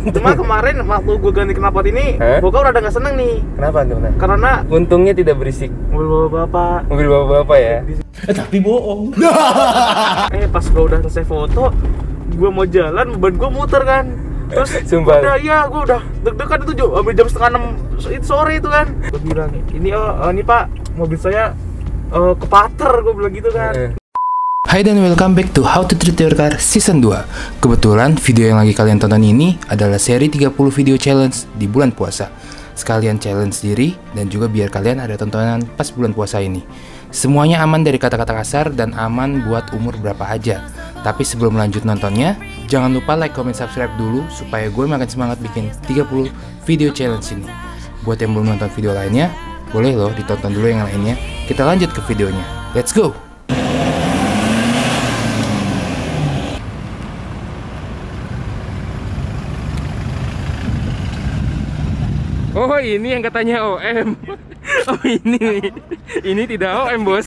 Cuma kemarin waktu gue ganti knalpot ini, bokap udah nggak seneng nih. Kenapa tuh? Karena untungnya tidak berisik. mobil bapak. Mobil bapak ya. Tapi bohong. Pas gue udah selesai foto, gue mau jalan, ban gue muter kan. Terus Sumpah. udah ya, gue udah deg-degan itu sampai jam setengah 6 itu sore itu kan. Gue bilang, ini pak, mobil saya kepater, gue bilang gitu kan. Hai dan welcome back to How to Treat Your Car Season 2. Kebetulan video yang lagi kalian tonton ini adalah seri 30 video challenge di bulan puasa. Sekalian challenge diri dan juga biar kalian ada tontonan pas bulan puasa ini. Semuanya aman dari kata-kata kasar dan aman buat umur berapa aja. Tapi sebelum lanjut nontonnya, jangan lupa like, comment, subscribe dulu supaya gue makin semangat bikin 30 video challenge ini. Buat yang belum nonton video lainnya, boleh loh ditonton dulu yang lainnya. Kita lanjut ke videonya. Let's go! Oh ini yang katanya OM. Oh ini tidak OM bos.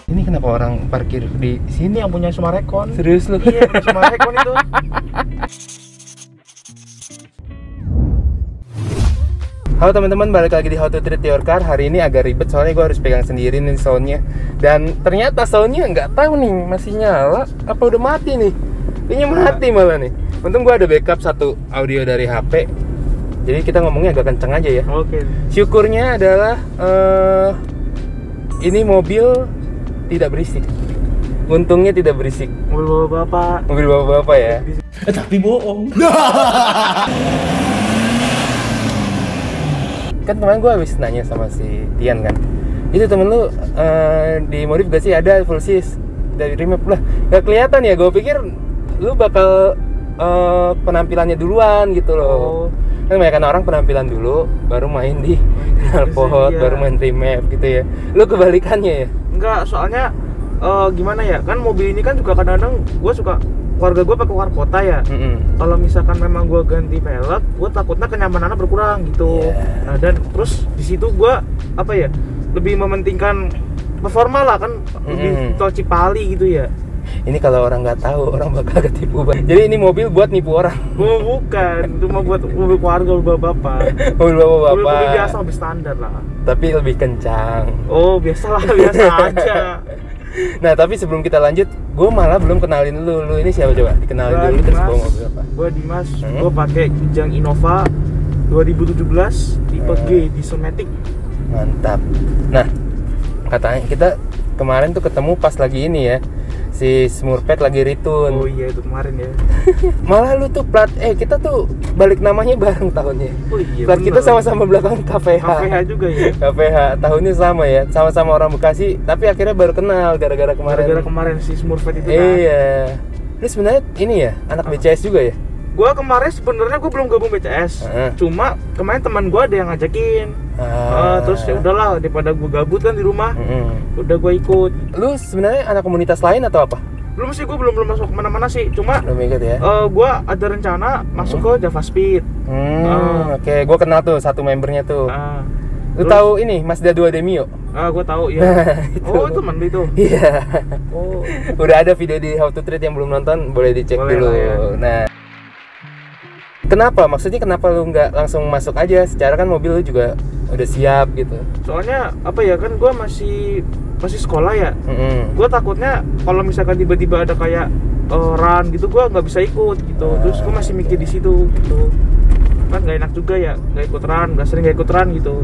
Ini kenapa orang parkir di sini? Ini yang punya Sumarekon. Serius lu? Iya, Sumarekon itu. Halo teman-teman, balik lagi di How to Treat Your Car. Hari ini agak ribet soalnya gue harus pegang sendiri nih soundnya. Dan ternyata soundnya nggak tahu nih masih nyala apa udah mati nih. Kayaknya mati malah nih. Untung gue ada backup satu audio dari HP. Jadi kita ngomongnya agak kenceng aja ya. Oke. Syukurnya adalah ini mobil tidak berisik. Untungnya tidak berisik. Mobil bapak. Mobil bapak ya. Tapi bohong. Kan kemarin gue habis nanya sama si Tian kan, itu temen lu di modif gak sih, ada full sis dari remap lah, gak kelihatan ya. Gue pikir lu bakal penampilannya duluan gitu loh. Kan banyak orang penampilan dulu baru main di knalpot, baru main remap gitu ya. Lu kebalikannya ya? Enggak, soalnya gimana ya, kan mobil ini kan juga kadang-kadang gue suka, keluarga gue pakai keluar kota ya. Kalau misalkan memang gue ganti velg, gue takutnya kenyamanannya berkurang gitu. Nah, dan terus di situ gue apa ya, lebih mementingkan performa lah kan, lebih tol Cipali gitu ya. Ini kalau orang nggak tahu, orang bakal ketipu banget. Jadi ini mobil buat nipu orang. Bukan, cuma buat mobil keluarga, mobil bapak. Mobil bapak. Mobil biasa, lebih standar lah. Tapi lebih kencang. Oh, biasa aja. Nah, tapi sebelum kita lanjut, gue malah belum kenalin lu. Lu ini siapa coba? Dikenalin dulu terus bawa mobil apa? Gue Dimas, gue pakai Kijang Innova 2017 tipe G Dieselmatic. Mantap. Nah, katanya kita kemarin tuh ketemu pas lagi ini ya, si Smurfette lagi return. Oh iya, itu kemarin ya. Malah lu tuh plat, kita tuh balik namanya bareng tahunnya. Oh iya, plat kita sama-sama belakang KPH. KPH juga ya. KPH, tahunnya sama ya, sama-sama orang Bekasi, tapi akhirnya baru kenal gara-gara kemarin. Gara-gara kemarin si Smurfette itu kan. Iya. Lu sebenarnya ini ya, anak BCS juga ya? Gua kemarin sebenarnya gue belum gabung BCS. Cuma kemarin teman gue ada yang ngajakin. Terus ya udahlah, daripada gue gabut kan di rumah. Udah gue ikut. Lu sebenarnya anak komunitas lain atau apa? Belum sih, gue belum masuk kemana-mana sih. Cuma belum ikut ya? Gue ada rencana masuk ke Java Speed. Oke, gue kenal tuh satu membernya tuh. Lu tahu ini Mazda 2 Demio? Gue tahu ya. Oh, itu teman lu itu. Iya. Oh. Udah ada video di How to Treat yang belum nonton, boleh dicek dulu. Ya. Nah, kenapa? Maksudnya kenapa lu nggak langsung masuk aja? Secara kan mobil lu juga udah siap gitu. Soalnya apa ya, kan gue masih sekolah ya. Gue takutnya kalau misalkan tiba-tiba ada kayak run gitu, gue nggak bisa ikut gitu. Terus gue masih mikir di situ gitu. Kan nggak enak juga ya, nggak ikut run, nggak sering nggak ikut run gitu.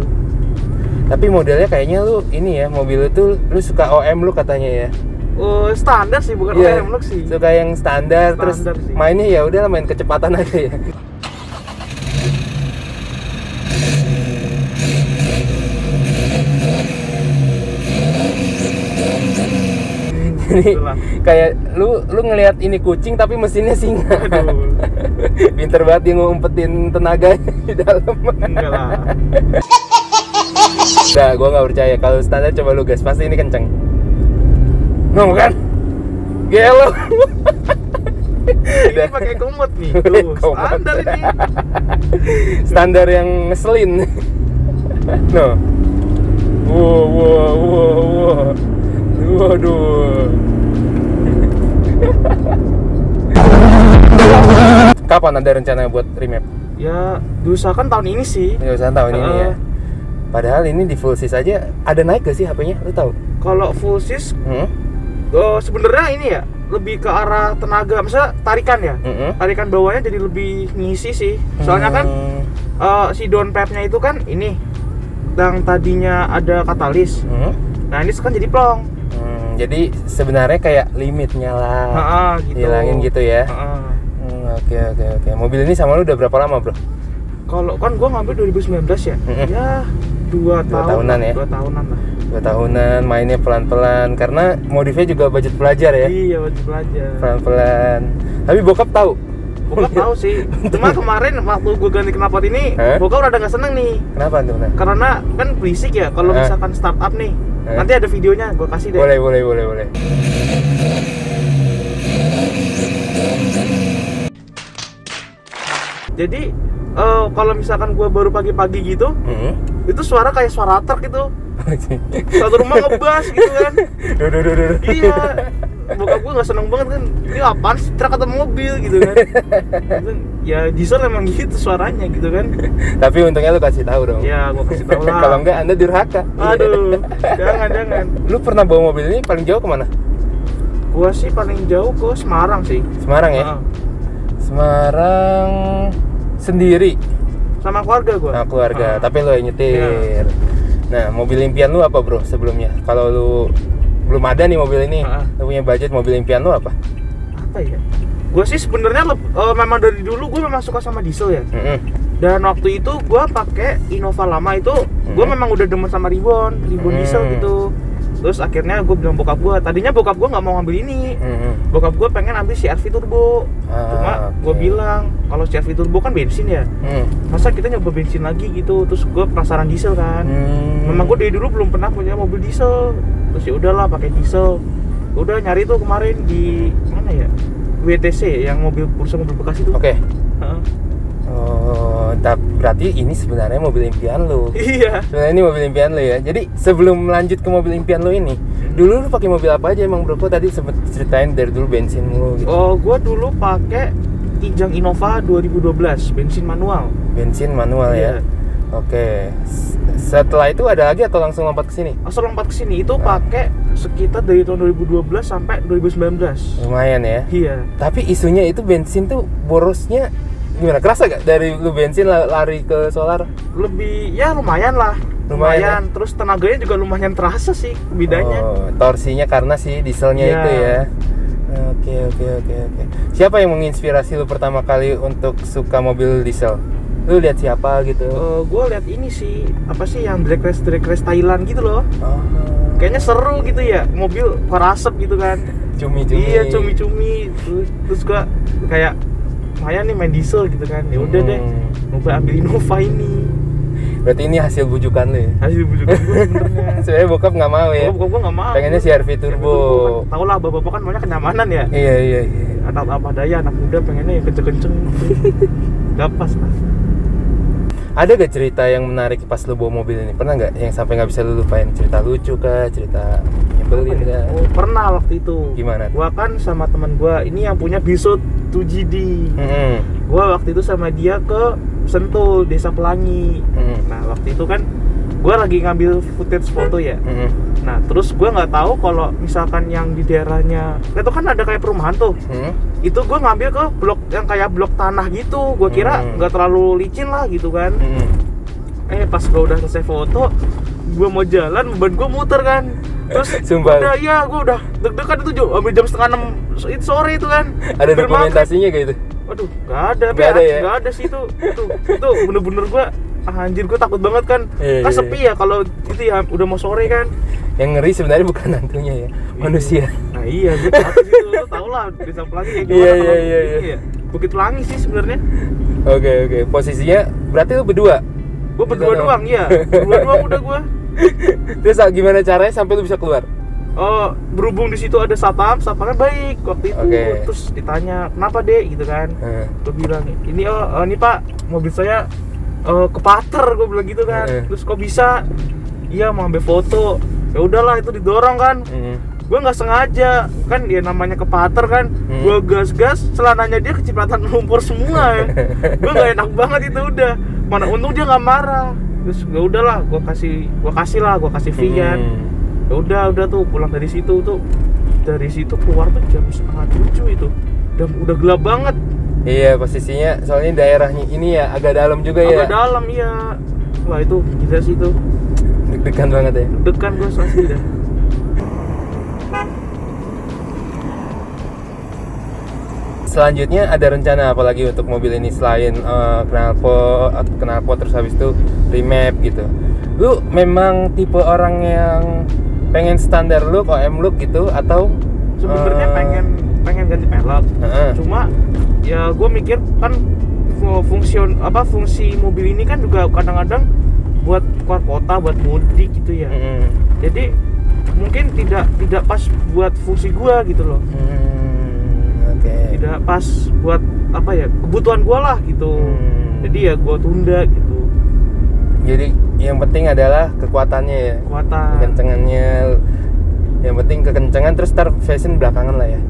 Tapi modelnya kayaknya lu ini ya, mobil itu lu suka OM lu katanya ya. Standar sih, bukan OM lu sih. Suka yang standar terus sih. Mainnya ya udah main kecepatan aja ya. Jadi kayak lu ngelihat ini kucing tapi mesinnya singa. Pinter banget dia ngumpetin tenaga di dalam. Enggak lah. Nah, gua nggak percaya. Kalau standar coba lu gas, pasti ini kenceng. Ngomong kan? Gelo. Ini pakai komod nih, tuh standar ini. Standar yang ngeselin. No. Wow. Waduh. Kapan ada rencana buat remap? Ya, diusahakan tahun ini sih. Diusahakan tahun ini ya. Padahal ini di full sis aja ada naik gak sih HP-nya? Lu tahu? Kalau full sis, sebenarnya ini ya lebih ke arah tenaga, misalnya tarikan ya. Tarikan bawahnya jadi lebih ngisi sih. Soalnya kan si downpipe-nya itu kan ini yang tadinya ada katalis. Nah ini sekarang jadi plong. Jadi sebenarnya kayak limitnya lah. Gitu. Hilangin gitu ya. Oke. Mobil ini sama lu udah berapa lama, bro? Kalau kan gua ngambil 2019 ya. Ya 2 tahunan ya. 2 tahunan lah. 2 tahunan, mainnya pelan-pelan karena modifnya juga budget pelajar ya. Iya, budget pelajar. Pelan-pelan. Tapi bokap tahu. Bokap tahu sih. Cuma kemarin waktu gua ganti knalpot ini, bokap udah nggak seneng nih. Kenapa tuh? Karena kan berisik ya kalau misalkan startup nih. Nanti ada videonya, gua kasih deh. Boleh. Jadi kalau misalkan gua baru pagi-pagi gitu, itu suara kayak suara truk gitu. Satu rumah ngebas gitu kan. Iya. Bokap gua nggak seneng banget kan. Ini apaan sih, truk atau mobil gitu kan. Ya diesel emang gitu suaranya gitu kan. Tapi untungnya lu kasih tahu dong. Ya, gua kasih tahu lah. Kalau enggak Anda durhaka. Aduh, jangan. Lu pernah bawa mobil ini paling jauh kemana? Gua sih paling jauh ke Semarang sih. Semarang ya? Semarang sendiri? Sama keluarga gua. Nah, keluarga, tapi lu yang nyetir. Nah, mobil impian lu apa, bro, sebelumnya? Kalau lu belum ada nih mobil ini, lu punya budget, mobil impian lu apa? Apa ya? Gue sih sebenarnya memang dari dulu gue memang suka sama diesel ya. Dan waktu itu gue pakai Innova lama itu, gue memang udah demen sama Ribbon diesel gitu. Terus akhirnya gue bilang bokap gue, tadinya bokap gue nggak mau ngambil ini. Bokap gue pengen ambil CR-V turbo. Cuma gue bilang kalau CR-V turbo kan bensin ya. Masa kita nyoba bensin lagi gitu. Terus gue penasaran diesel kan. Memang gue dari dulu belum pernah punya mobil diesel. Terus ya udahlah pakai diesel. Udah nyari tuh kemarin di mana ya? WTC yang mobil bekas itu. Oke. Oh, berarti ini sebenarnya mobil impian lu. Iya. Sebenarnya ini mobil impian lu ya. Jadi sebelum lanjut ke mobil impian lu ini, dulu lu pakai mobil apa aja emang, bro? Kok tadi sempet ceritain dari dulu bensin mulu gitu. Oh, gua dulu pakai Kijang Innova 2012, bensin manual. Bensin manual ya. Oke. Setelah itu ada lagi atau langsung lompat ke sini? Langsung lompat ke sini itu pakai sekitar dari tahun 2012 sampai 2019. Lumayan ya. Iya. Tapi isunya itu bensin tuh borosnya gimana? Kerasa gak dari lu bensin lari ke solar? Lebih ya lumayan lah. Lumayan. Ya? Terus tenaganya juga lumayan terasa sih bedanya. Oh, torsinya karena si dieselnya itu ya. Oke. Siapa yang menginspirasi lu pertama kali untuk suka mobil diesel? Lu lihat siapa gitu? Gue lihat ini sih, apa sih yang drag race Thailand gitu loh. Kayaknya seru gitu ya, mobil keluar asap gitu kan. Cumi-cumi. Iya, cumi-cumi. Terus gue kayak lumayan nih main diesel gitu kan. Ya udah deh, mau ambil Innova ini. Berarti ini hasil bujukan lu ya? Hasil bujukan gue sebenarnya. Sebenarnya bokap nggak mau ya? Bokap gue nggak mau. Pengennya CR-V turbo. Kan, tau lah, bapak-bapak kan maunya kenyamanan ya. Iya. Anak apa daya, anak muda pengennya yang kenceng-kenceng. Gak pas lah. Ada gak cerita yang menarik pas lu bawa mobil ini? Pernah gak yang sampai gak bisa lu lupain? Cerita lucu kah? Cerita nyebelin kah? Oh, pernah waktu itu. Gimana? Gua kan sama teman gua ini yang punya Bisut 2GD. Gua waktu itu sama dia ke Sentul, Desa Pelangi. Nah, waktu itu kan gua lagi ngambil footage foto ya. Nah, terus gua nggak tahu kalau misalkan yang di daerahnya itu kan ada kayak perumahan tuh. Itu gue ngambil ke blok yang kayak blok tanah gitu. Gue kira nggak terlalu licin lah gitu kan. Pas gue udah selesai foto, gue mau jalan, ban gue muter kan. Terus udah ya gue udah deg-degan itu sampai jam 5:30 itu sore itu kan. Ada dokumentasinya kayak gitu? Waduh, nggak ada. Nggak ada sih itu bener-bener gue anjir, gue takut banget kan. Kan sepi ya kalau itu ya udah mau sore kan. Yang ngeri sebenarnya bukan hantunya ya, manusia. Nah iya, gue takut gitu. Lo tau lah Desa Pelangi kayak gimana. Iya. Bukit Pelangi sih sebenarnya. Oke. Posisinya berarti lu berdua? Gue berdua doang, iya. Berdua doang udah gue. Terus gimana caranya sampai lu bisa keluar? berhubung di situ ada satpamnya baik waktu itu. Terus ditanya kenapa dek gitu kan. Gue bilang ini Pak mobil saya kepater, gue bilang gitu kan. Terus kok bisa? Iya mau ambil foto. Ya udahlah itu didorong kan. Gue nggak sengaja kan, dia namanya kepater kan. Gue gas celananya dia kecipratan lumpur semua ya. Gue nggak enak banget itu udah. Mana untung dia nggak marah. Terus ya udahlah gue kasih Vian. Ya udah tuh pulang dari situ keluar tuh jam 6:30 itu. Udah gelap banget. Iya posisinya soalnya daerahnya ini ya agak dalam juga ya. Agak dalam iya. Wah itu gila sih itu. Deg-degan banget ya. Deg-degan gue asli dah. Selanjutnya ada rencana apa lagi untuk mobil ini selain knalpot terus habis itu remap gitu? Lu memang tipe orang yang pengen standar look, OM look gitu atau sebenarnya pengen ganti pelek. Cuma ya gue mikir kan fungsi mobil ini kan juga kadang-kadang buat keluar kota, buat mudik gitu ya. Jadi mungkin tidak pas buat fungsi gue gitu loh. Tidak pas buat kebutuhan gue lah gitu. Jadi ya gue tunda gitu. Jadi yang penting adalah kekuatannya ya. Kekencengannya. Yang penting kekencengan, terus ntar fashion belakangan lah ya.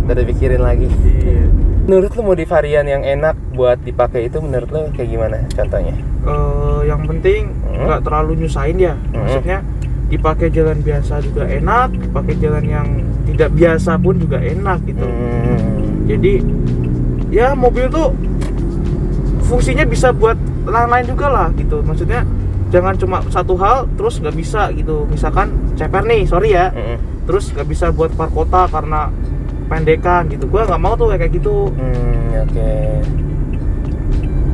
Ntar dipikirin lagi. Iya. Menurut lo modi varian yang enak buat dipakai itu menurut lo kayak gimana contohnya? Yang penting nggak terlalu nyusahin ya. Maksudnya dipakai jalan biasa juga enak, dipakai jalan yang tidak biasa pun juga enak gitu. Jadi ya mobil tuh fungsinya bisa buat lain-lain juga lah gitu. Maksudnya jangan cuma satu hal terus nggak bisa gitu. Misalkan ceper nih, sorry ya, terus nggak bisa buat keluar kota karena pendekan gitu. Gua nggak mau tuh kayak gitu.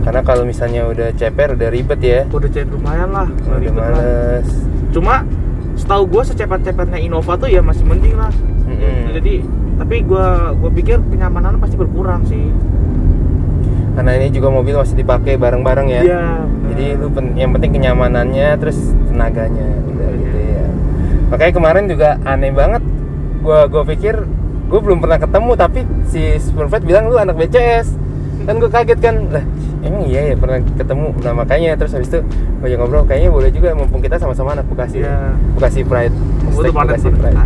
Karena kalau misalnya udah ceper udah ribet ya. Udah ceper lumayan lah, udah males. Cuma setahu gue secepat-cepatnya Innova tuh ya masih mending lah. Jadi tapi gue pikir kenyamanan pasti berkurang sih. Karena ini juga mobil masih dipakai bareng-bareng ya. Iya. Jadi lu yang penting kenyamanannya terus tenaganya udah gitu ya. Makanya kemarin juga aneh banget. Gue pikir gue belum pernah ketemu tapi si Spurvet bilang lu anak BCS. Kan gue kaget kan. Lah, emang iya ya pernah ketemu. Nah, makanya terus habis itu banyak ngobrol, kayaknya boleh juga mumpung kita sama-sama anak Bekasi. Yeah. Bekasi Pride. Bekasi Pride.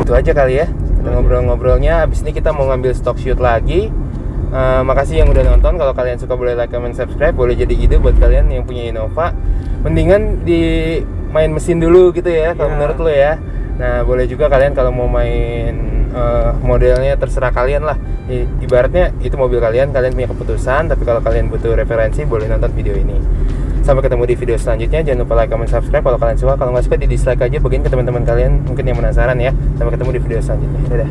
Itu aja kali ya. Kita ngobrol-ngobrolnya. Abis ini kita mau ngambil stock shoot lagi. Makasih yang udah nonton. Kalau kalian suka boleh like, comment, subscribe. Boleh jadi ide buat kalian yang punya Innova. Mendingan di main mesin dulu gitu ya, kalau menurut lo ya. Nah, boleh juga kalian kalau mau main modelnya terserah kalian lah. Ibaratnya itu mobil kalian punya keputusan. Tapi kalau kalian butuh referensi boleh nonton video ini. Sampai ketemu di video selanjutnya. Jangan lupa like, comment, subscribe kalau kalian suka. Kalau nggak suka di dislike aja, bagiin ke teman-teman kalian mungkin yang penasaran ya. Sampai ketemu di video selanjutnya. Dadah.